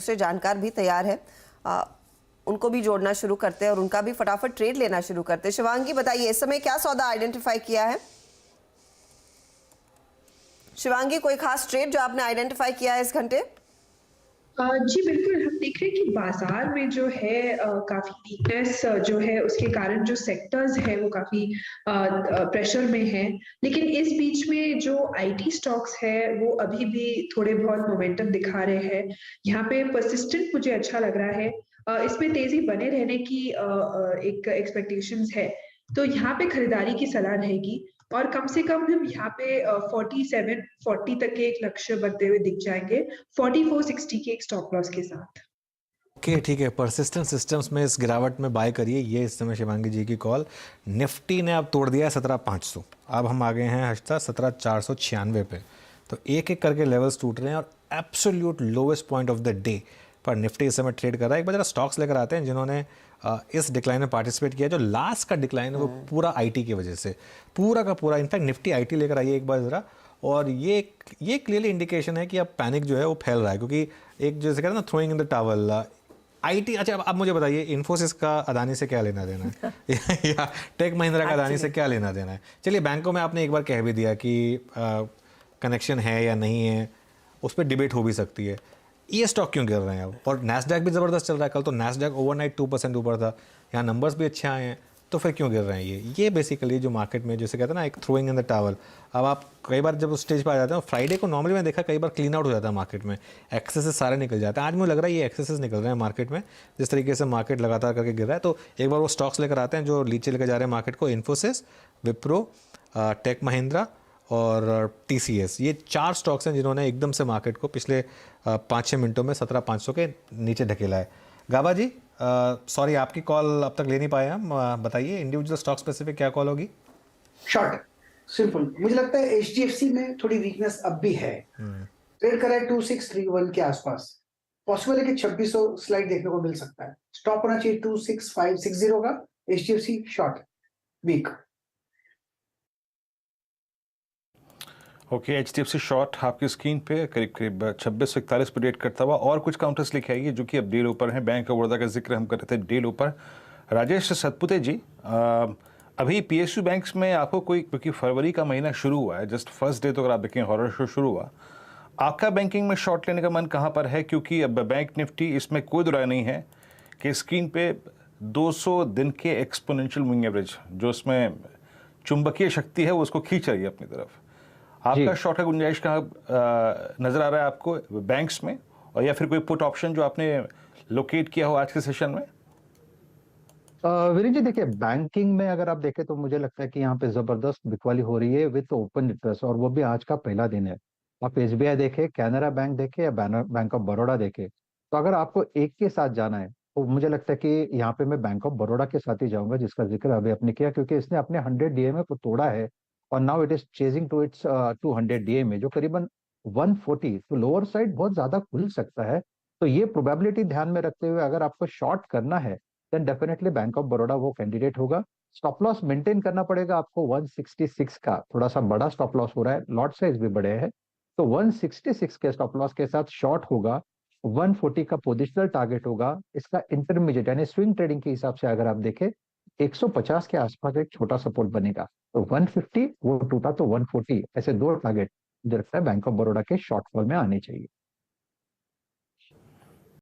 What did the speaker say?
दूसरे जानकार भी तैयार है, उनको भी जोड़ना शुरू करते हैं और उनका भी फटाफट ट्रेड लेना शुरू करते हैं। शिवांगी बताइए, इस समय क्या सौदा आइडेंटिफाई किया है? शिवांगी, कोई खास ट्रेड जो आपने आइडेंटिफाई किया है इस घंटे? जी बिल्कुल, हम देख रहे हैं कि बाज़ार में जो है काफ़ी वीकनेस जो है उसके कारण जो सेक्टर्स हैं वो काफ़ी प्रेशर में हैं। लेकिन इस बीच में जो आईटी स्टॉक्स हैं वो अभी भी थोड़े बहुत मोमेंटम दिखा रहे हैं। यहाँ पे पर्सिस्टेंट मुझे अच्छा लग रहा है। इसमें तेज़ी बने रहने की एक एक्सपेक्टेशंस है। तो यहाँ पे खरीदारी की सलाह रहेगी और कम से कम हम यहाँ पे 47-40 तक के एक लक्ष्य बनते हुए दिख जाएँगे, 44-60 के एक स्टॉप लॉस के साथ। ओके, ठीक है। परसिस्टेंट सिस्टम्स में इस गिरावट में बाय करिए, ये इस समय शिवांगी जी की कॉल। निफ्टी ने अब तोड़ दिया है 17,500, अब हम आ गए हैं हर्षिता 17,496 पे। तो एक एक करके लेवल्स टूट रहे हैं और absolute lowest point of the day पर निफ्टी इस समय ट्रेड कर रहा है। एक बार जरा स्टॉक्स लेकर आते हैं जिन्होंने इस डिक्लाइन में पार्टिसिपेट किया। जो लास्ट का डिक्लाइन है वो पूरा आईटी की वजह से, पूरा का पूरा। इनफैक्ट निफ्टी आईटी लेकर आइए एक बार ज़रा। और ये क्लियरली इंडिकेशन है कि अब पैनिक जो है वो फैल रहा है, क्योंकि एक जैसे कहते हैं ना, throwing in the towel IT. अच्छा, अब मुझे बताइए, इन्फोसिस का अदानी से क्या लेना देना है या टेक महिंद्रा का अदानी से क्या लेना देना है? चलिए, बैंकों में आपने एक बार कह भी दिया कि कनेक्शन है या नहीं है, उस पर डिबेट हो भी सकती है। ये स्टॉक क्यों गिर रहे हैं अब? और नैस्डैक भी ज़बरदस्त चल रहा है। कल तो नैस्डैक ओवरनाइट 2% ऊपर था, यहाँ नंबर्स भी अच्छे आए हैं, तो फिर क्यों गिर रहे हैं ये बेसिकली जो मार्केट में जैसे कहते हैं ना, एक थ्रोइंग इन द टावल। अब आप कई बार जब उस स्टेज पर आ जाते हैं, फ्राइडे को नॉर्मली मैं देखा कई बार क्लीन आउट हो जाता है मार्केट में, एक्सेसेस सारे निकल जाते हैं। आज मुझे लग रहा है ये एक्सेसेस निकल रहे हैं मार्केट में, जिस तरीके से मार्केट लगातार करके गिर रहा है। तो एक बार वो स्टॉक्स लेकर आते हैं जो नीचे लेकर जा रहे हैं मार्केट को। इन्फोसिस, विप्रो, टेक महिंद्रा और टीसीएस, ये 4 स्टॉक्स हैं जिन्होंने एकदम से मार्केट को पिछले 5-6 मिनटों में 17,500 के नीचे ढकेला है। गाबा जी, सॉरी आपकी कॉल अब तक ले नहीं पाए हम। बताइए इंडिविजुअल स्टॉक स्पेसिफिक क्या कॉल होगी? Short, simple. मुझे लगता है एचडीएफसी में थोड़ी वीकनेस अब भी है। ट्रेड कर रहा है 2631 के आसपास। पॉसिबल है कि 2600 स्लाइड देखने को मिल सकता है। स्टॉप होना चाहिए 26560 का। HDFC short, weak. Okay, HDFC short आपकी स्क्रीन पे करीब करीब 2641 पर रेट करता हुआ। और कुछ काउंटर्स लिखे आइए जो कि अब डे ऊपर हैं। बैंक ऑफ बड़ौदा का जिक्र हम कर रहे थे, डे ऊपर। राजेश सतपुते जी, अभी पीएसयू बैंक्स में आपको कोई, क्योंकि फरवरी का महीना शुरू हुआ है, जस्ट फर्स्ट डे तो अगर आप देखें हॉरर शो शुरू हुआ, आपका बैंकिंग में शॉर्ट लेने का मन कहाँ पर है? क्योंकि अब बैंक निफ्टी, इसमें कोई दो राय नहीं है कि स्क्रीन पे 200 दिन के एक्सपोनेंशियल मूविंग एवरेज, जो उसमें चुंबकीय शक्ति है वो उसको खींच रही है अपनी तरफ। आपका शॉर्ट का गुंजाइश कहाँ नजर आ रहा है आपको बैंक्स में, और या फिर कोई पुट ऑप्शन जो आपने लोकेट किया हो आज के सेशन में? वीरेंद्र जी, देखिए, बैंकिंग में अगर आप देखें तो मुझे लगता है कि यहाँ पे जबरदस्त बिकवाली हो रही है विद ओपन इंटरेस्ट, और वो भी आज का पहला दिन है। आप एसबीआई देखे, कैनरा बैंक देखे या बैंक ऑफ बड़ौदा देखे, तो अगर आपको एक के साथ जाना है तो मुझे लगता है कि यहाँ पे मैं बैंक ऑफ बड़ौदा के साथ ही जाऊंगा, जिसका जिक्र अभी आपने किया, क्योंकि इसने अपने 100 डीएमए को तोड़ा है और now it is chasing to its 200 DMA, जो करीबन 140, तो लोअर साइड बहुत ज्यादा खुल सकता है। तो ये प्रोबेबिलिटी ध्यान में रखते हुए अगर आपको शॉर्ट करना है then definitely bank of Baroda वो कैंडिडेट होगा। स्टॉप लॉस मेंटेन करना पड़ेगा आपको 166 का, थोड़ा सा बड़ा स्टॉप लॉस हो रहा है, लॉट साइज भी बड़े हैं, तो 166 के स्टॉप लॉस के साथ शॉर्ट होगा। 140 का पोजिशनल टारगेट होगा। इसका इंटरमीडिएट यानी स्विंग ट्रेडिंग के हिसाब से अगर आप देखें 150 के आसपास एक छोटा सपोर्ट बनेगा, तो 150 वो टूटा तो 140, ऐसे 2 टारगेट मुझे लगता है बैंक ऑफ बड़ौदा के शॉर्ट फॉल में आने चाहिए।